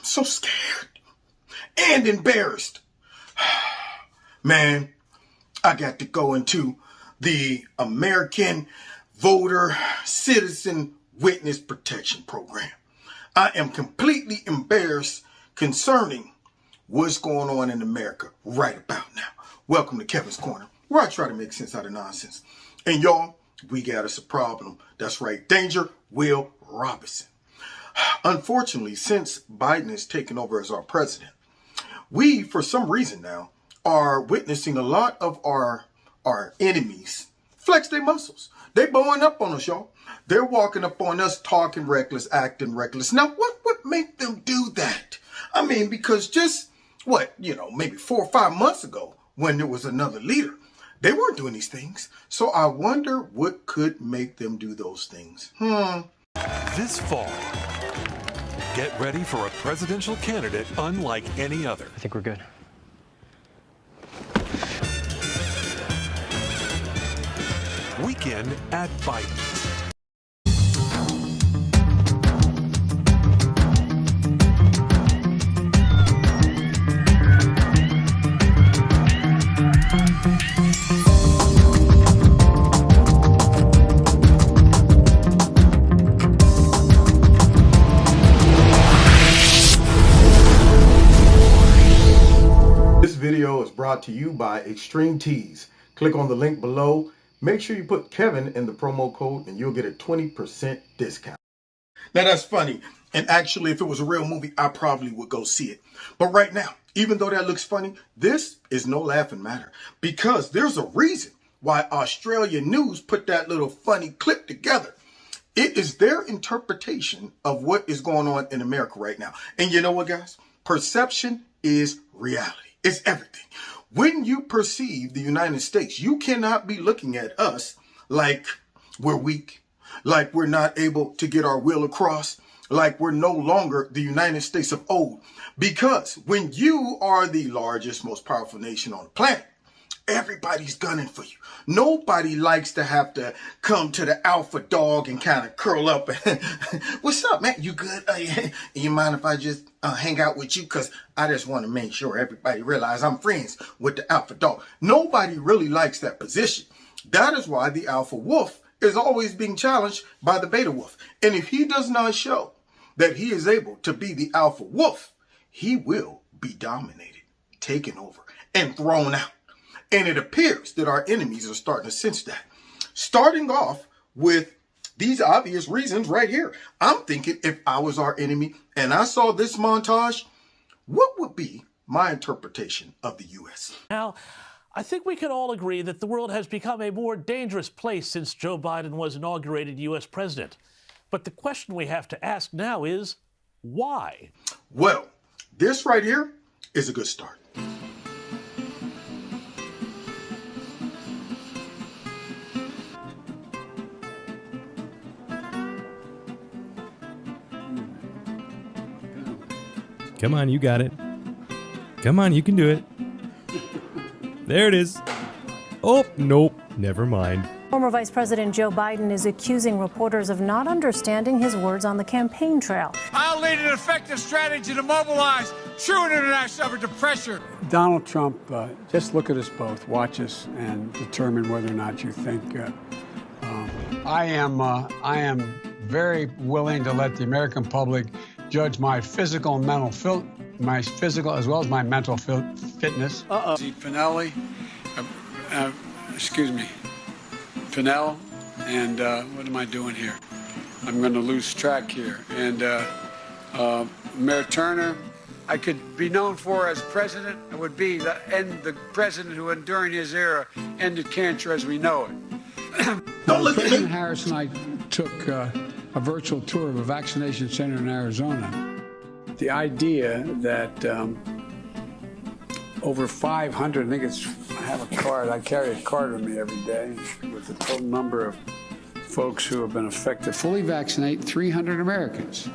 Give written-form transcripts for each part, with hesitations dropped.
so scared and embarrassed. Man, I got to go into the American Voter Citizen Witness Protection Program. I am completely embarrassed concerning what's going on in America right about now. Welcome to Kevin's Corner, where I try to make sense out of nonsense. And y'all, we got us a problem. That's right, Danger Will Robinson. Unfortunately, since Biden has taken over as our president, we, for some reason now, are witnessing a lot of our enemies flex their muscles. They blowing up on us, y'all. They're walking up on us, talking reckless, acting reckless. Now, what would make them do that? I mean, because just, maybe 4 or 5 months ago, when there was another leader, they weren't doing these things. So I wonder what could make them do those things. This fall, get ready for a presidential candidate unlike any other. I think we're good. Weekend at Biden. This video is brought to you by Extreme Tees. Click on the link below. Make sure you put Kevin in the promo code and you'll get a 20% discount. Now that's funny. And actually, if it was a real movie, I probably would go see it. But right now, even though that looks funny, this is no laughing matter. Because there's a reason why Australia News put that little funny clip together. It is their interpretation of what is going on in America right now. And you know what, guys? Perception is reality. It's everything. When you perceive the United States, you cannot be looking at us like we're weak, like we're not able to get our will across, like we're no longer the United States of old. Because when you are the largest, most powerful nation on the planet, everybody's gunning for you. Nobody likes to have to come to the alpha dog and kind of curl up. What's up, man? You good? You mind if I just hang out with you? Because I just want to make sure everybody realize I'm friends with the alpha dog. Nobody really likes that position. That is why the alpha wolf is always being challenged by the beta wolf. And if he does not show that he is able to be the alpha wolf, he will be dominated, taken over, and thrown out. And it appears that our enemies are starting to sense that. Starting off with these obvious reasons right here. I'm thinking if I was our enemy and I saw this montage, what would be my interpretation of the U.S.? Now, I think we can all agree that the world has become a more dangerous place since Joe Biden was inaugurated U.S. president. But the question we have to ask now is, why? Well, this right here is a good start. Come on, you got it. Come on, you can do it. There it is. Oh, nope, never mind. Former Vice President Joe Biden is accusing reporters of not understanding his words on the campaign trail. I'll lead an effective strategy to mobilize true international effort to pressure. Donald Trump, just look at us both, watch us, and determine whether or not you think. I am very willing to let the American public judge my physical and mental my physical as well as my mental fitness. Pinelli, Pinell, and what am I doing here? I'm going to lose track here. And Mayor Turner, I could be known for as president. It would be the president who, during his era, ended cancer as we know it. Don't look at me. President Harris and I took a virtual tour of a vaccination center in Arizona. The idea that over 500, I have a card, I carry a card with me every day with the total number of folks who have been affected. Fully vaccinate 300 Americans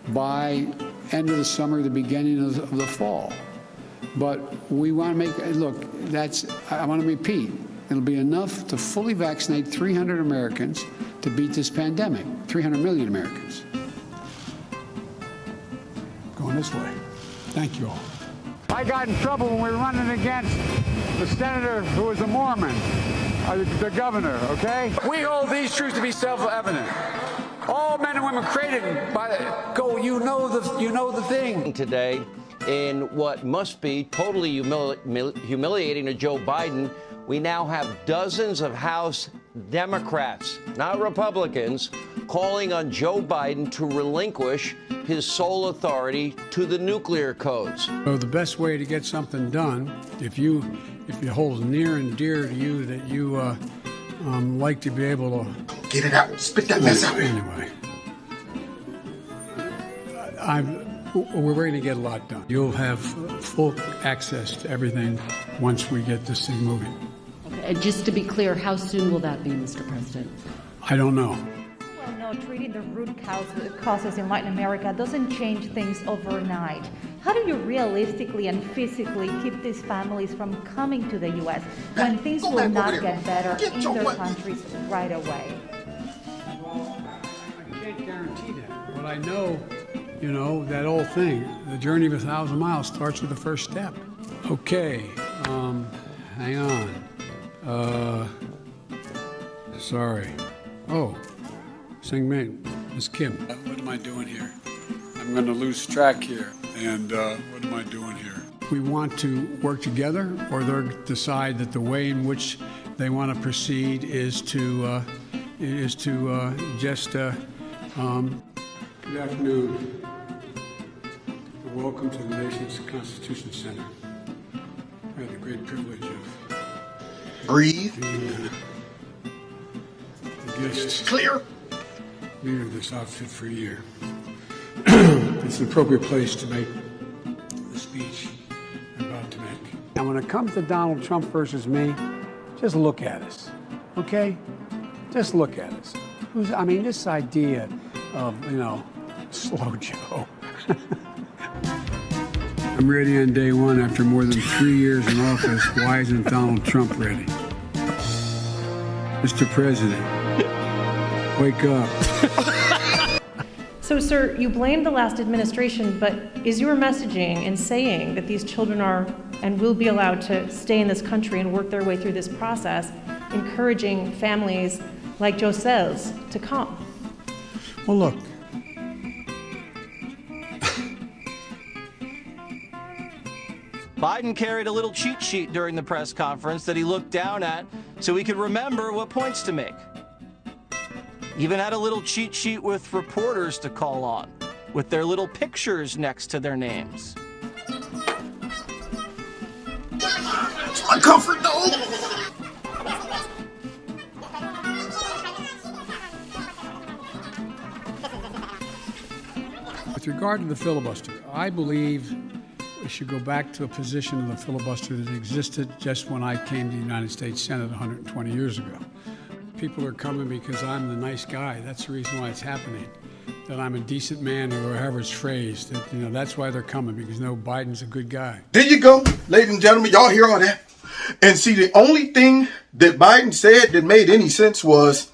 by end of the summer, the beginning of the fall. But we want to make, look, I want to repeat, it'll be enough to fully vaccinate 300 Americans to beat this pandemic, 300 million Americans. Going this way. Thank you all. I got in trouble when we were running against the senator who was a Mormon, the governor, okay? We hold these truths to be self-evident. All men and women created by you know the thing. Today, in what must be totally humiliating to Joe Biden, we now have dozens of House Democrats, not Republicans, calling on Joe Biden to relinquish his sole authority to the nuclear codes. So the best way to get something done, if it holds near and dear to you that you like to be able to Get it out. Spit that mess out. Anyway, we're going to get a lot done. You'll have full access to everything once we get this thing moving. Okay, and just to be clear, how soon will that be, Mr. President? I don't know. Well, no, treating the root causes in Latin America doesn't change things overnight. How do you realistically and physically keep these families from coming to the U.S. when things will not get better in their countries right away? Well, I can't guarantee that. But I know, that old thing, the journey of 1,000 miles starts with the first step. Okay, hang on. Sorry. Oh, Singmin, Miss Kim. What am I doing here? I'm going to lose track here. And what am I doing here? We want to work together, or they'll decide that the way in which they want to proceed is to just. Good afternoon. Welcome to the nation's Constitution Center. I had the great privilege of Breathe. being the guest Clear. leader of this outfit for a year. It's an appropriate place to make the speech I'm about to make. Now, when it comes to Donald Trump versus me, just look at us, okay? Just look at us. This idea of, slow Joe. I'm ready on day one after more than 3 years in office. Why isn't Donald Trump ready? Mr. President, wake up. So, sir, you blame the last administration, but is your messaging in saying that these children are and will be allowed to stay in this country and work their way through this process, encouraging families like Joselle's to come? Well, look. Biden carried a little cheat sheet during the press conference that he looked down at so he could remember what points to make. Even had a little cheat sheet with reporters to call on, with their little pictures next to their names. It's my comfort dog. With regard to the filibuster, I believe we should go back to a position of the filibuster that existed just when I came to the United States Senate 120 years ago. People are coming because I'm the nice guy. That's the reason why it's happening. That I'm a decent man, or however it's phrased. That, that's why they're coming, because Biden's a good guy. There you go, ladies and gentlemen. Y'all hear all that? And see, the only thing that Biden said that made any sense was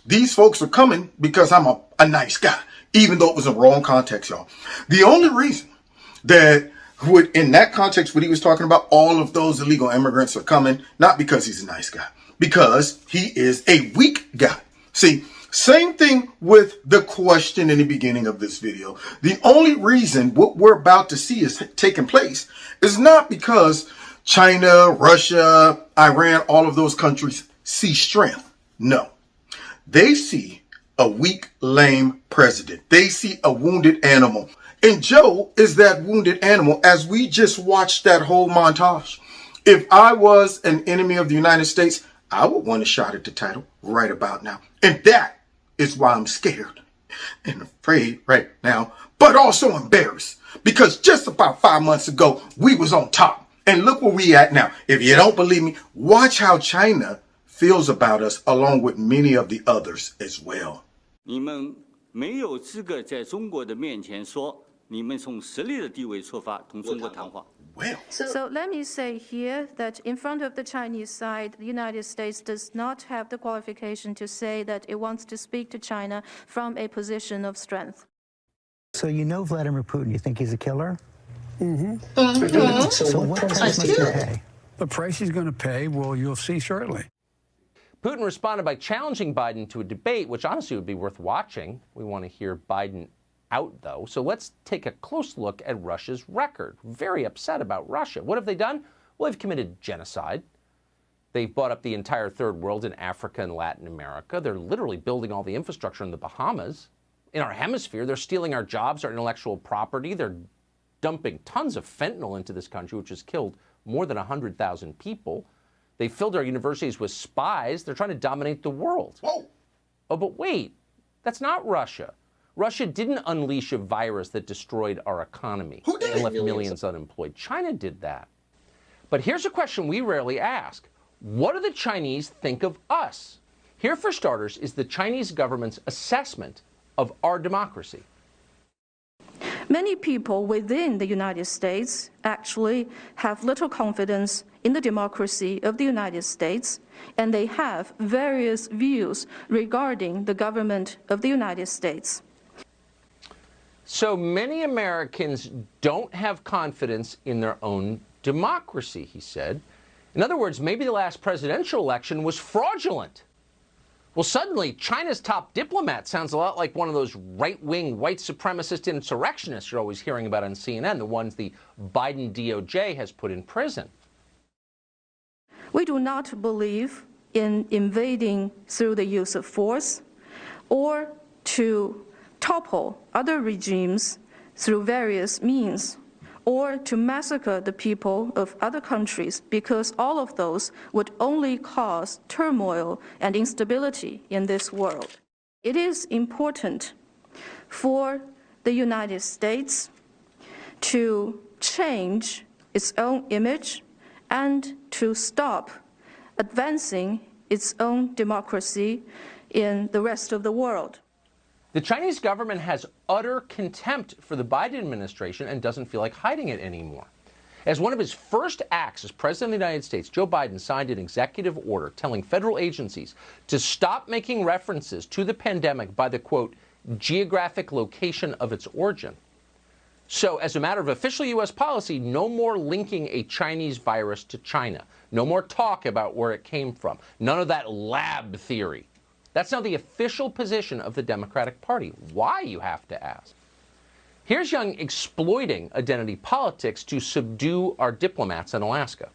these folks are coming because I'm a nice guy, even though it was a wrong context, y'all. The only reason that in that context, what he was talking about, all of those illegal immigrants are coming, not because he's a nice guy, because he is a weak guy. See, same thing with the question in the beginning of this video. The only reason what we're about to see is taking place is not because China, Russia, Iran, all of those countries see strength. No, they see a weak, lame president. They see a wounded animal. And Joe is that wounded animal, as we just watched that whole montage. If I was an enemy of the United States, I would want a shot at the title right about now. And that is why I'm scared and afraid right now, but also embarrassed. Because just about 5 months ago, we was on top. And look where we at now. If you don't believe me, watch how China feels about us, along with many of the others as well. 你们没有资格在中国的面前说你们从实力的地位出发同中国谈话。 So let me say here that in front of the Chinese side, the United States does not have the qualification to say that it wants to speak to China from a position of strength. So you know Vladimir Putin. You think he's a killer? Mm-hmm. So what price must he pay? The price he's going to pay, well, you'll see shortly. Putin responded by challenging Biden to a debate, which honestly would be worth watching. We want to hear Biden out, though. So let's take a close look at Russia's record. Very upset about Russia. What have they done? Well, they've committed genocide. They've bought up the entire third world in Africa and Latin America. They're literally building all the infrastructure in the Bahamas. In our hemisphere, they're stealing our jobs, our intellectual property. They're dumping tons of fentanyl into this country, which has killed more than 100,000 people. They filled our universities with spies. They're trying to dominate the world. Whoa. Oh, but wait, that's not Russia. Russia didn't unleash a virus that destroyed our economy and left millions unemployed. China did that. But here's a question we rarely ask. What do the Chinese think of us? Here, for starters, is the Chinese government's assessment of our democracy. Many people within the United States actually have little confidence in the democracy of the United States, and they have various views regarding the government of the United States. So many Americans don't have confidence in their own democracy, he said. In other words, maybe the last presidential election was fraudulent. Well, suddenly, China's top diplomat sounds a lot like one of those right-wing white supremacist insurrectionists you're always hearing about on CNN, the ones the Biden DOJ has put in prison. We do not believe in invading through the use of force or to topple other regimes through various means, or to massacre the people of other countries, because all of those would only cause turmoil and instability in this world. It is important for the United States to change its own image and to stop advancing its own democracy in the rest of the world. The Chinese government has utter contempt for the Biden administration and doesn't feel like hiding it anymore. As one of his first acts as President of the United States, Joe Biden signed an executive order telling federal agencies to stop making references to the pandemic by the, quote, geographic location of its origin. So, as a matter of official U.S. policy, no more linking a Chinese virus to China. No more talk about where it came from. None of that lab theory. That's now the official position of the Democratic Party. Why, you have to ask? Here's Young exploiting identity politics to subdue our diplomats in Alaska.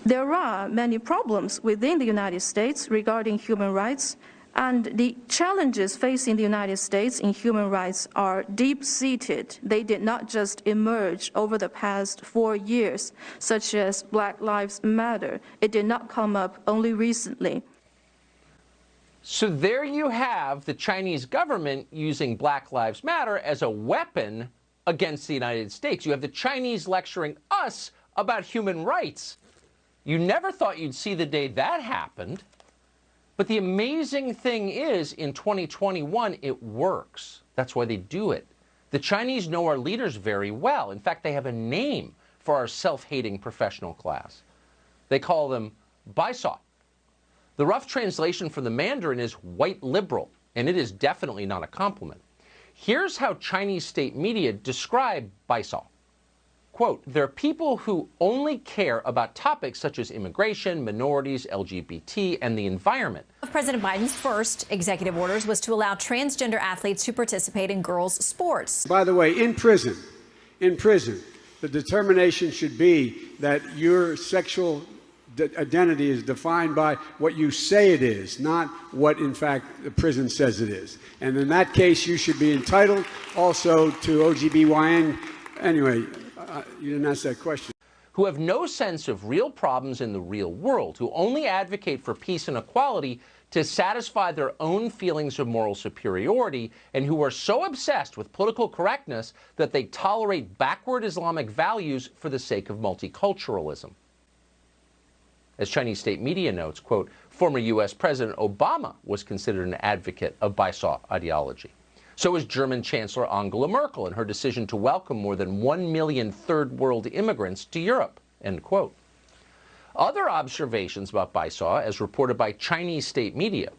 There are many problems within the United States regarding human rights, and the challenges facing the United States in human rights are deep-seated. They did not just emerge over the past 4 years, such as Black Lives Matter. It did not come up only recently. So there you have the Chinese government using Black Lives Matter as a weapon against the United States. You have the Chinese lecturing us about human rights. You never thought you'd see the day that happened. But the amazing thing is, in 2021, it works. That's why they do it. The Chinese know our leaders very well. In fact, they have a name for our self-hating professional class. They call them Baizuo. The rough translation from the Mandarin is white liberal, and it is definitely not a compliment. Here's how Chinese state media describe Baizuo. Quote, they're people who only care about topics such as immigration, minorities, LGBT, and the environment. President Biden's first executive orders was to allow transgender athletes to participate in girls' sports. By the way, in prison, the determination should be that your sexual identity is defined by what you say it is, not what, in fact, the prison says it is. And in that case, you should be entitled also to OGBYN. Anyway, you didn't ask that question. Who have no sense of real problems in the real world, who only advocate for peace and equality to satisfy their own feelings of moral superiority, and who are so obsessed with political correctness that they tolerate backward Islamic values for the sake of multiculturalism. As Chinese state media notes, quote, former U.S. President Obama was considered an advocate of Baizuo ideology. So is German Chancellor Angela Merkel in her decision to welcome more than 1 million third world immigrants to Europe, end quote. Other observations about Baizuo, as reported by Chinese state media,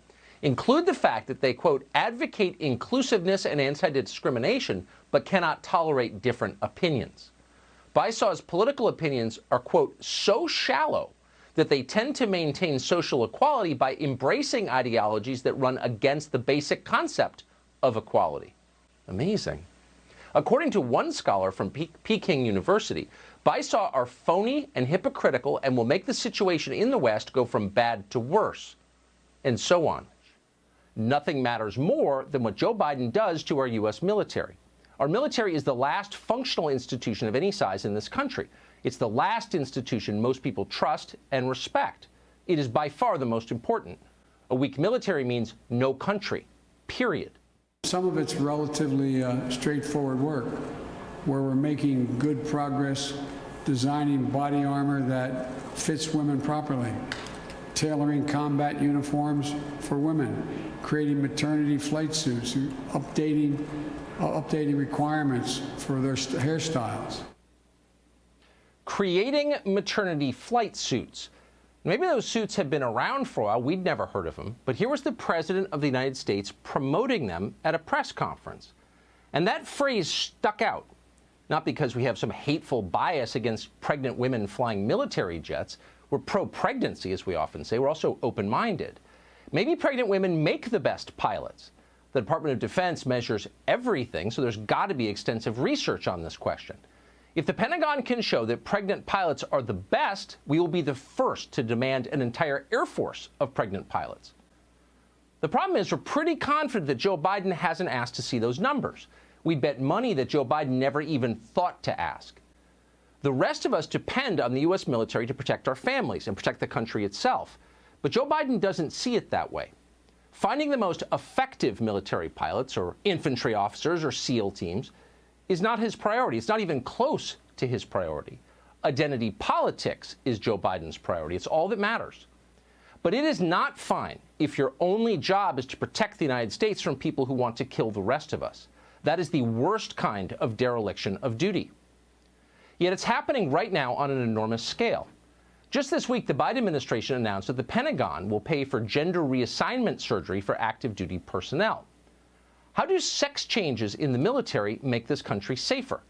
include the fact that they, quote, advocate inclusiveness and anti-discrimination, but cannot tolerate different opinions. Baizuo's political opinions are, quote, so shallow that they tend to maintain social equality by embracing ideologies that run against the basic concept of equality. Amazing. According to one scholar from Peking University, Baizuo are phony and hypocritical and will make the situation in the West go from bad to worse, and so on. Nothing matters more than what Joe Biden does to our U.S. military. Our military is the last functional institution of any size in this country. It's the last institution most people trust and respect. It is by far the most important. A weak military means no country, period. Some of it's relatively straightforward work, where we're making good progress designing body armor that fits women properly, tailoring combat uniforms for women, creating maternity flight suits, updating requirements for their hairstyles. Creating maternity flight suits. Maybe those suits have been around for a while. We'd never heard of them. But here was the President of the United States promoting them at a press conference. And that phrase stuck out, not because we have some hateful bias against pregnant women flying military jets. We're pro-pregnancy, as we often say. We're also open-minded. Maybe pregnant women make the best pilots. The Department of Defense measures everything, so there's got to be extensive research on this question. If the Pentagon can show that pregnant pilots are the best, we will be the first to demand an entire Air Force of pregnant pilots. The problem is we're pretty confident that Joe Biden hasn't asked to see those numbers. We'd bet money that Joe Biden never even thought to ask. The rest of us depend on the U.S. military to protect our families and protect the country itself. But Joe Biden doesn't see it that way. Finding the most effective military pilots or infantry officers or SEAL teams is not his priority. It's not even close to his priority. Identity politics is Joe Biden's priority. It's all that matters. But it is not fine if your only job is to protect the United States from people who want to kill the rest of us. That is the worst kind of dereliction of duty. Yet it's happening right now on an enormous scale. Just this week, the Biden administration announced that the Pentagon will pay for gender reassignment surgery for active duty personnel. How do sex changes in the military make this country safer?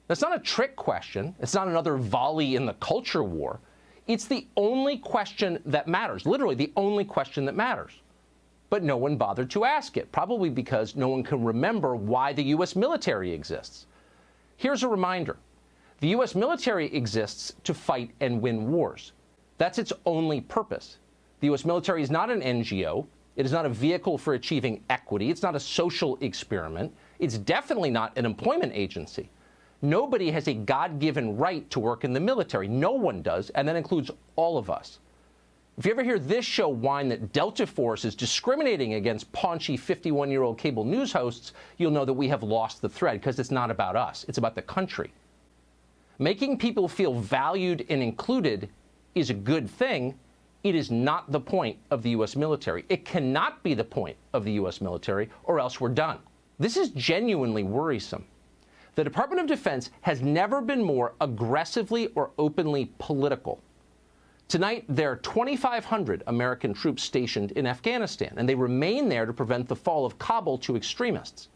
That's not a trick question. It's not another volley in the culture war. It's the only question that matters, literally the only question that matters. But no one bothered to ask it, probably because no one can remember why the U.S. military exists. Here's a reminder. The U.S. military exists to fight and win wars. That's its only purpose. The U.S. military is not an NGO. It is not a vehicle for achieving equity. It's not a social experiment. It's definitely not an employment agency. Nobody has a God-given right to work in the military. No one does, and that includes all of us. If you ever hear this show whine that Delta Force is discriminating against paunchy 51-year-old cable news hosts, you'll know that we have lost the thread, because it's not about us. It's about the country. Making people feel valued and included is a good thing. It is not the point of the U.S. military. It cannot be the point of the U.S. military, or else we're done. This is genuinely worrisome. The Department of Defense has never been more aggressively or openly political. Tonight, there are 2,500 American troops stationed in Afghanistan, and they remain there to prevent the fall of Kabul to extremists.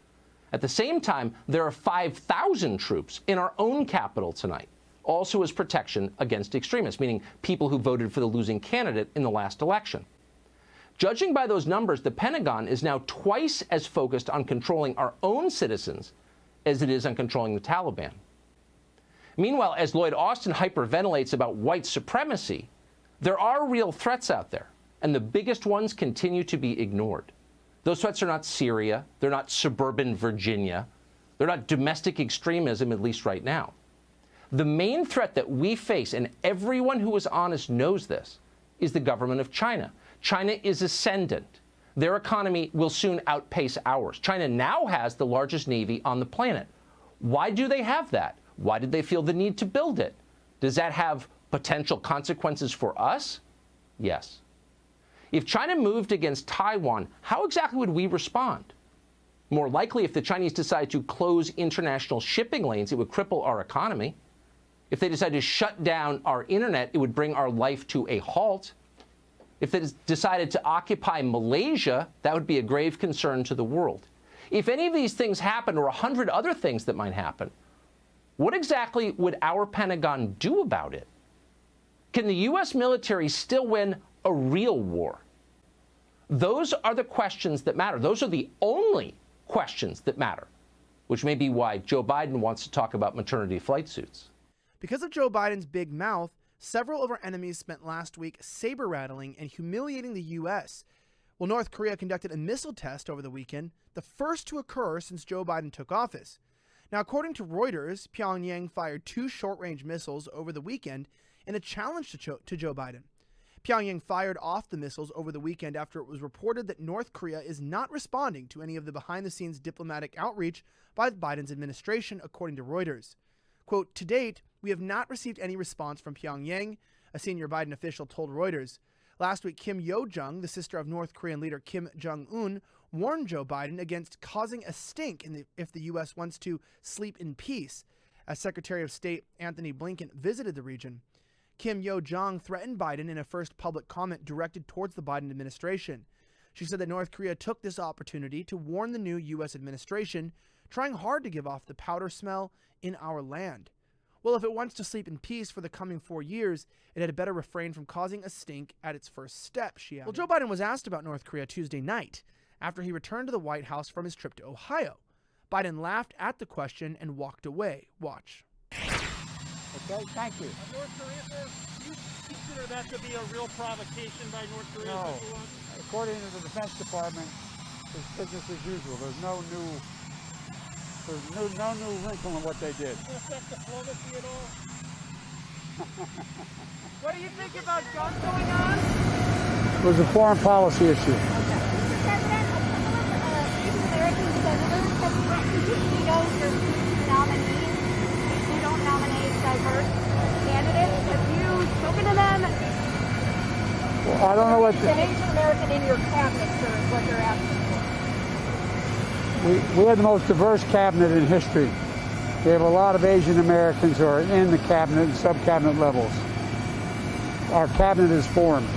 At the same time, there are 5,000 troops in our own capital tonight, also as protection against extremists, meaning people who voted for the losing candidate in the last election. Judging by those numbers, the Pentagon is now twice as focused on controlling our own citizens as it is on controlling the Taliban. Meanwhile, as Lloyd Austin hyperventilates about white supremacy, there are real threats out there, and the biggest ones continue to be ignored. Those threats are not Syria, they're not suburban Virginia, they're not domestic extremism, at least right now. The main threat that we face, and everyone who is honest knows this, is the government of China. China is ascendant. Their economy will soon outpace ours. China now has the largest navy on the planet. Why do they have that? Why did they feel the need to build it? Does that have potential consequences for us? Yes. If China moved against Taiwan, how exactly would we respond? More likely, if the Chinese decide to close international shipping lanes, it would cripple our economy. If they decide to shut down our internet, it would bring our life to a halt. If they decided to occupy Malaysia, that would be a grave concern to the world. If any of these things happen, or 100 other things that might happen, what exactly would our Pentagon do about it? Can the U.S. military still win a real war? Those are the questions that matter. Those are the only questions that matter, which may be why Joe Biden wants to talk about maternity flight suits. Because of Joe Biden's big mouth, several of our enemies spent last week saber-rattling and humiliating the U.S. Well, North Korea conducted a missile test over the weekend, the first to occur since Joe Biden took office. Now, according to Reuters, Pyongyang fired 2 short-range missiles over the weekend in a challenge to Joe Biden. Pyongyang fired off the missiles over the weekend after it was reported that North Korea is not responding to any of the behind-the-scenes diplomatic outreach by Biden's administration, according to Reuters. Quote, "To date, we have not received any response from Pyongyang," a senior Biden official told Reuters. Last week, Kim Yo-jong, the sister of North Korean leader Kim Jong-un, warned Joe Biden against causing a stink if the U.S. wants to sleep in peace, as Secretary of State Antony Blinken visited the region. Kim Yo-jong threatened Biden in a first public comment directed towards the Biden administration. She said that North Korea took this opportunity to warn the new U.S. administration, trying hard to give off the powder smell in our land. Well, if it wants to sleep in peace for the coming 4 years, it had better refrain from causing a stink at its first step, she added. Well, Joe Biden was asked about North Korea Tuesday night after he returned to the White House from his trip to Ohio. Biden laughed at the question and walked away. Watch. Okay, thank you. North Korea, sir, do you consider that to be a real provocation by North Korea? No. According to the Defense Department, it's business as usual. There's no new wrinkle in what they did. Does it affect diplomacy at all? What do you think about guns going on? It was a foreign policy issue. Mr. President, a couple of Asian American senators have threatened to veto your nominees if you don't nominate diverse candidates. Have you spoken to them? Well, I don't know what... An Asian American in your cabinet, sir, is what they're asking for. We have the most diverse cabinet in history. We have a lot of Asian Americans who are in the cabinet and sub-cabinet levels. Our cabinet is formed.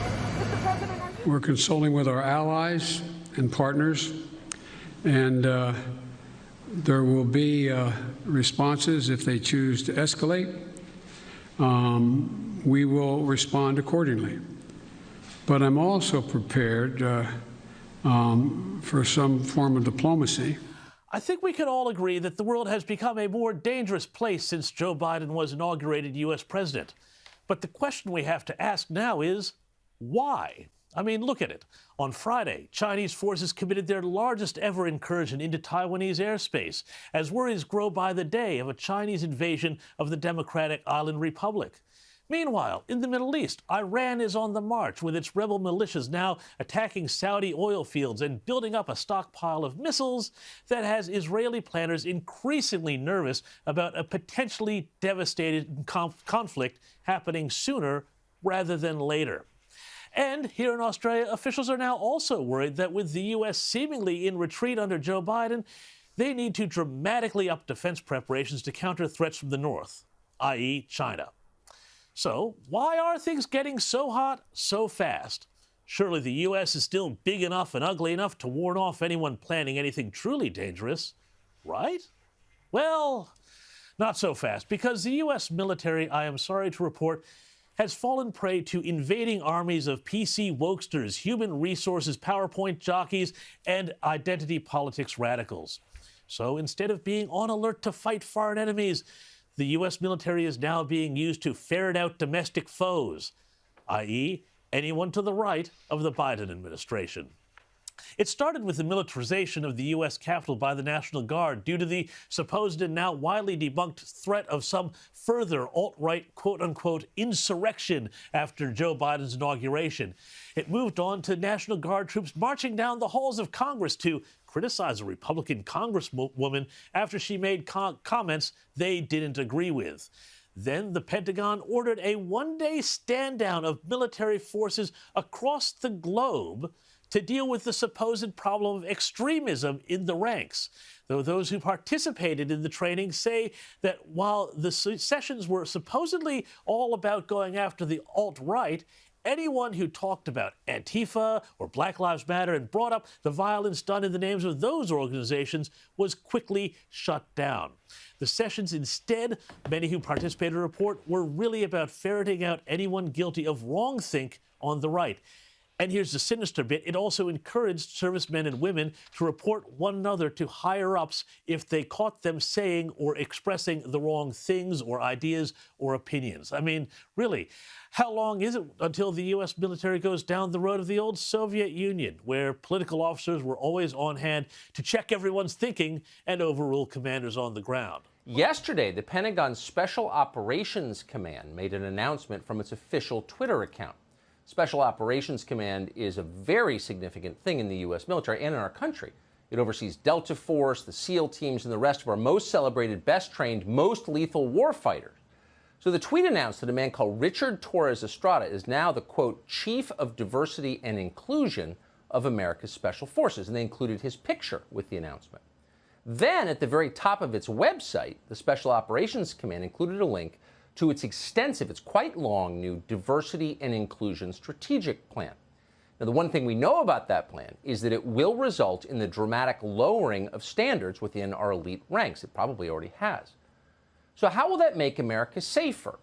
We're consulting with our allies and partners, and there will be responses if they choose to escalate. We will respond accordingly. But I'm also prepared for some form of diplomacy. I think we can all agree that the world has become a more dangerous place since Joe Biden was inaugurated U.S. president. But the question we have to ask now is, why? I mean, look at it. On Friday, Chinese forces committed their largest ever incursion into Taiwanese airspace, as worries grow by the day of a Chinese invasion of the Democratic Island Republic. Meanwhile, in the Middle East, Iran is on the march with its rebel militias now attacking Saudi oil fields and building up a stockpile of missiles that has Israeli planners increasingly nervous about a potentially devastating conflict happening sooner rather than later. And here in Australia, officials are now also worried that with the U.S. seemingly in retreat under Joe Biden, they need to dramatically up defense preparations to counter threats from the north, i.e. China. So, why are things getting so hot so fast? Surely the U.S. is still big enough and ugly enough to ward off anyone planning anything truly dangerous, right? Well, not so fast, because the U.S. military, I am sorry to report, has fallen prey to invading armies of PC wokesters, human resources, PowerPoint jockeys, and identity politics radicals. So instead of being on alert to fight foreign enemies, the U.S. military is now being used to ferret out domestic foes, i.e., anyone to the right of the Biden administration. It started with the militarization of the U.S. Capitol by the National Guard due to the supposed and now widely debunked threat of some further alt-right quote-unquote insurrection after Joe Biden's inauguration. It moved on to National Guard troops marching down the halls of Congress to criticize a Republican congresswoman after she made comments they didn't agree with. Then the Pentagon ordered a one-day stand-down of military forces across the globe to deal with the supposed problem of extremism in the ranks. Though those who participated in the training say that while the sessions were supposedly all about going after the alt-right, Anyone who talked about Antifa or Black Lives Matter and brought up the violence done in the names of those organizations was quickly shut down. The sessions instead, many who participated in the report, were really about ferreting out anyone guilty of wrongthink on the right. And here's the sinister bit. It also encouraged servicemen and women to report one another to higher-ups if they caught them saying or expressing the wrong things or ideas or opinions. I mean, really, how long is it until the U.S. military goes down the road of the old Soviet Union, where political officers were always on hand to check everyone's thinking and overrule commanders on the ground? Yesterday, the Pentagon's Special Operations Command made an announcement from its official Twitter account. Special Operations Command is a very significant thing in the U.S. military and in our country. It oversees Delta Force, the SEAL teams, and the rest of our most celebrated, best trained, most lethal warfighters. So the tweet announced that a man called Richard Torres Estrada is now the, quote, Chief of Diversity and Inclusion of America's Special Forces, and they included his picture with the announcement. Then, at the very top of its website, the Special Operations Command included a link to its extensive, it's quite long, new Diversity and Inclusion Strategic Plan. Now, the one thing we know about that plan is that it will result in the dramatic lowering of standards within our elite ranks. It probably already has. So how will that make America safer?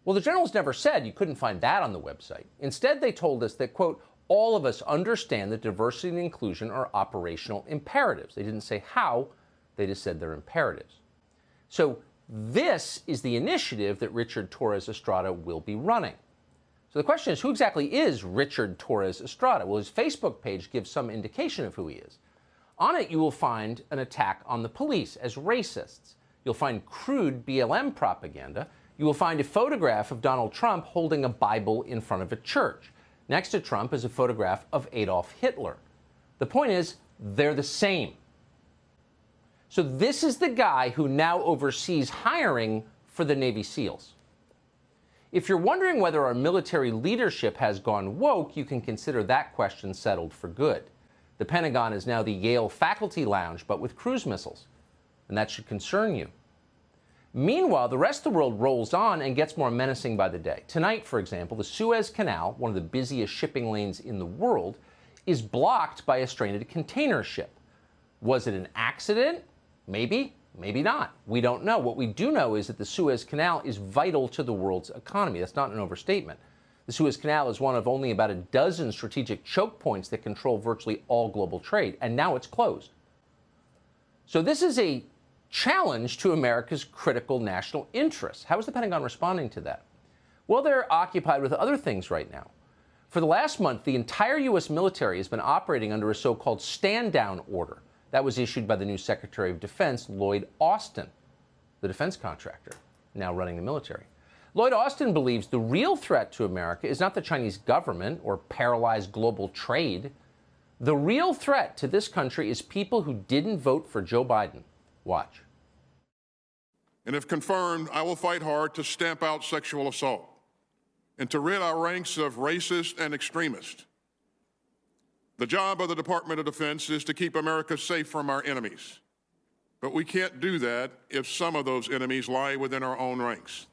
Well, the generals never said you couldn't find that on the website. Instead, they told us that, quote, all of us understand that diversity and inclusion are operational imperatives. They didn't say how, they just said they're imperatives. So this is the initiative that Richard Torres Estrada will be running. So the question is, who exactly is Richard Torres Estrada? Well, his Facebook page gives some indication of who he is. On it, you will find an attack on the police as racists. You'll find crude BLM propaganda. You will find a photograph of Donald Trump holding a Bible in front of a church. Next to Trump is a photograph of Adolf Hitler. The point is, they're the same. So this is the guy who now oversees hiring for the Navy SEALs. If you're wondering whether our military leadership has gone woke, you can consider that question settled for good. The Pentagon is now the Yale Faculty Lounge, but with cruise missiles. And that should concern you. Meanwhile, the rest of the world rolls on and gets more menacing by the day. Tonight, for example, the Suez Canal, one of the busiest shipping lanes in the world, is blocked by a stranded container ship. Was it an accident? Maybe, maybe not. We don't know. What we do know is that the Suez Canal is vital to the world's economy. That's not an overstatement. The Suez Canal is one of only about a dozen strategic choke points that control virtually all global trade, and now it's closed. So this is a challenge to America's critical national interests. How is the Pentagon responding to that? Well, they're occupied with other things right now. For the last month, the entire U.S. military has been operating under a so-called stand-down order. That was issued by the new Secretary of Defense, Lloyd Austin, the defense contractor, now running the military. Lloyd Austin believes the real threat to America is not the Chinese government or paralyzed global trade. The real threat to this country is people who didn't vote for Joe Biden. Watch. And if confirmed, I will fight hard to stamp out sexual assault and to rid our ranks of racists and extremists. The job of the Department of Defense is to keep America safe from our enemies. But we can't do that if some of those enemies lie within our own ranks.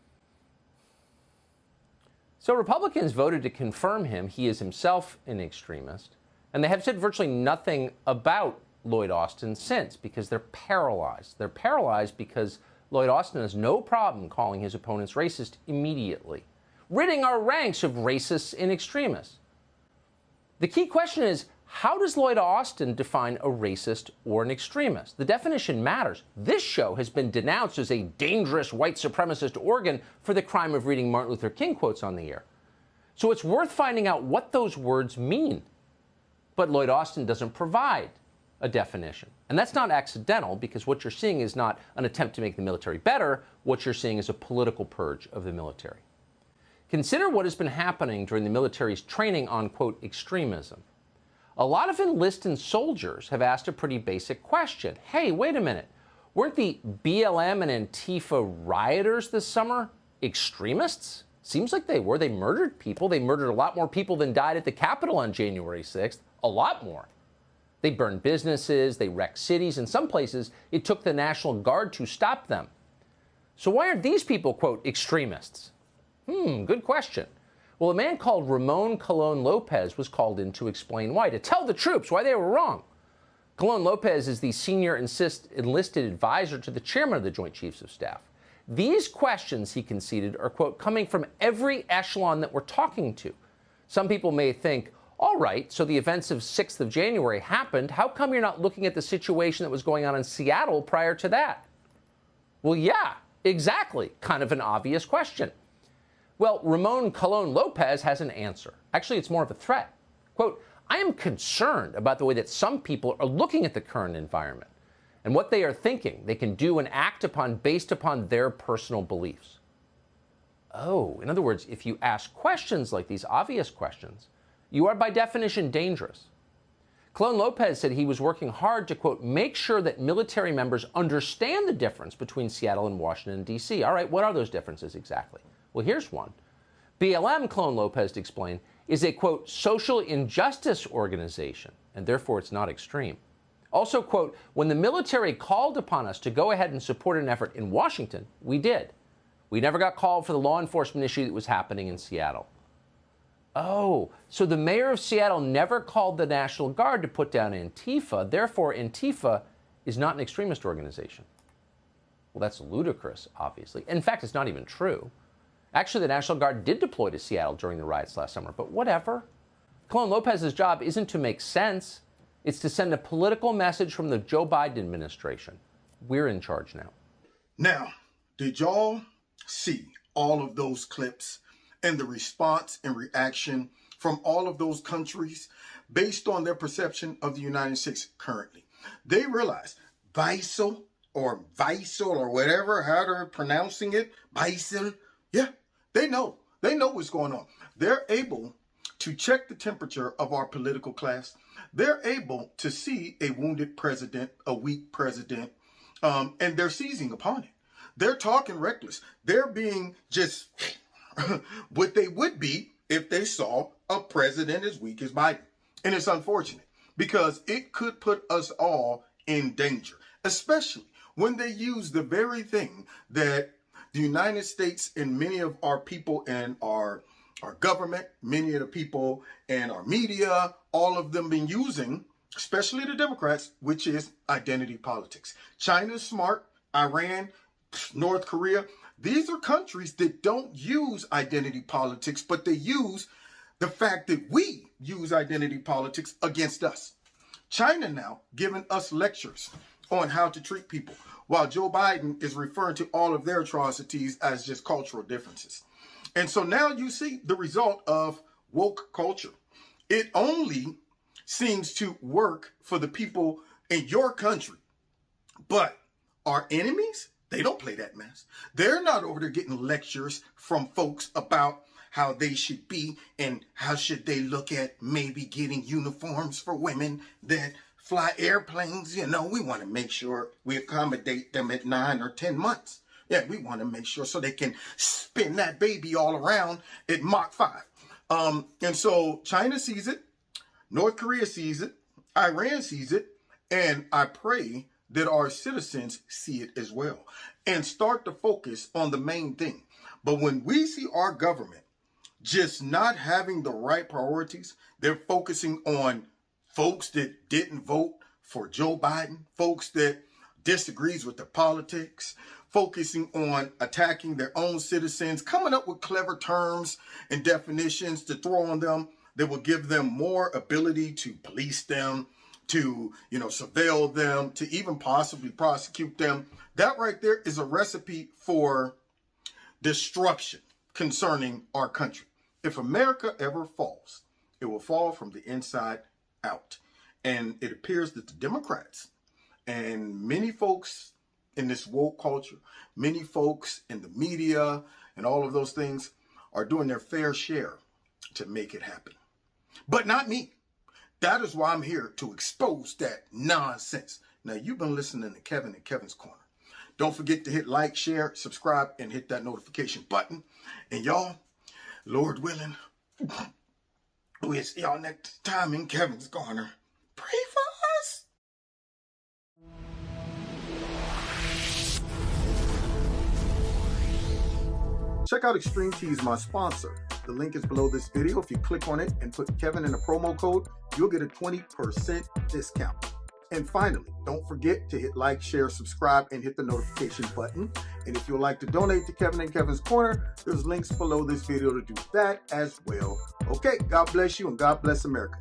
So Republicans voted to confirm him. He is himself an extremist. And they have said virtually nothing about Lloyd Austin since because they're paralyzed. They're paralyzed because Lloyd Austin has no problem calling his opponents racist immediately, ridding our ranks of racists and extremists. The key question is, how does Lloyd Austin define a racist or an extremist? The definition matters. This show has been denounced as a dangerous white supremacist organ for the crime of reading Martin Luther King quotes on the air. So it's worth finding out what those words mean. But Lloyd Austin doesn't provide a definition. And that's not accidental, because what you're seeing is not an attempt to make the military better. What you're seeing is a political purge of the military. Consider what has been happening during the military's training on, quote, extremism. A lot of enlisted soldiers have asked a pretty basic question. Hey, wait a minute. Weren't the BLM and Antifa rioters this summer extremists? Seems like they were. They murdered people. They murdered a lot more people than died at the Capitol on January 6th. A lot more. They burned businesses. They wrecked cities. In some places, it took the National Guard to stop them. So why aren't these people, quote, extremists? Good question. Well, a man called Ramon Colon Lopez was called in to explain why, to tell the troops why they were wrong. Colon Lopez is the senior enlisted advisor to the chairman of the Joint Chiefs of Staff. These questions, he conceded, are, quote, coming from every echelon that we're talking to. Some people may think, all right, so the events of 6th of January happened. How come you're not looking at the situation that was going on in Seattle prior to that? Well, yeah, exactly. Kind of an obvious question. Well, Ramon Colon Lopez has an answer. Actually, it's more of a threat. Quote, I am concerned about the way that some people are looking at the current environment and what they are thinking they can do and act upon based upon their personal beliefs. Oh, in other words, if you ask questions like these obvious questions, you are by definition dangerous. Colon Lopez said he was working hard to, quote, make sure that military members understand the difference between Seattle and Washington, D.C. All right, what are those differences exactly? Well, here's one. BLM, Colon Lopez explained, is a, quote, social injustice organization, and therefore it's not extreme. Also, quote, when the military called upon us to go ahead and support an effort in Washington, we did. We never got called for the law enforcement issue that was happening in Seattle. Oh, so the mayor of Seattle never called the National Guard to put down Antifa. Therefore, Antifa is not an extremist organization. Well, that's ludicrous, obviously. In fact, it's not even true. Actually, the National Guard did deploy to Seattle during the riots last summer, but whatever. Colon Lopez's job isn't to make sense. It's to send a political message from the Joe Biden administration. We're in charge now. Now, did y'all see all of those clips and the response and reaction from all of those countries based on their perception of the United States currently? They realize Baizuo or whatever, how they're pronouncing it, Baizuo, yeah, they know what's going on. They're able to check the temperature of our political class. They're able to see a wounded president, a weak president, and they're seizing upon it. They're talking reckless. They're being just what they would be if they saw a president as weak as Biden. And it's unfortunate because it could put us all in danger, especially when they use the very thing that the United States and many of our people and our government, many of the people and our media, all of them been using, especially the Democrats, which is identity politics. China's smart, Iran, North Korea, these are countries that don't use identity politics, but they use the fact that we use identity politics against us. China now giving us lectures on how to treat people, while Joe Biden is referring to all of their atrocities as just cultural differences. And so now you see the result of woke culture. It only seems to work for the people in your country. But our enemies, they don't play that mess. They're not over there getting lectures from folks about how they should be and how should they look at maybe getting uniforms for women that fly airplanes. You know, we want to make sure we accommodate them at 9 or 10 months. Yeah, we want to make sure so they can spin that baby all around at Mach 5. And so China sees it, North Korea sees it, Iran sees it, and I pray that our citizens see it as well and start to focus on the main thing. But when we see our government just not having the right priorities, they're focusing on folks that didn't vote for Joe Biden, folks that disagrees with the politics, focusing on attacking their own citizens, coming up with clever terms and definitions to throw on them that will give them more ability to police them, to, surveil them, to even possibly prosecute them. That right there is a recipe for destruction concerning our country. If America ever falls, it will fall from the inside out. And it appears that the Democrats and many folks in this woke culture, many folks in the media and all of those things are doing their fair share to make it happen. But not me. That is why I'm here to expose that nonsense. Now, you've been listening to Kevin and Kevin's Corner. Don't forget to hit like, share, subscribe, and hit that notification button. And y'all, Lord willing, we'll see y'all next time in Kevin's Corner. Pray for us. Check out Extreme Tees, my sponsor. The link is below this video. If you click on it and put Kevin in the promo code, you'll get a 20% discount. And finally, don't forget to hit like, share, subscribe, and hit the notification button. And if you'd like to donate to Kevin and Kevin's Corner, there's links below this video to do that as well. Okay, God bless you and God bless America.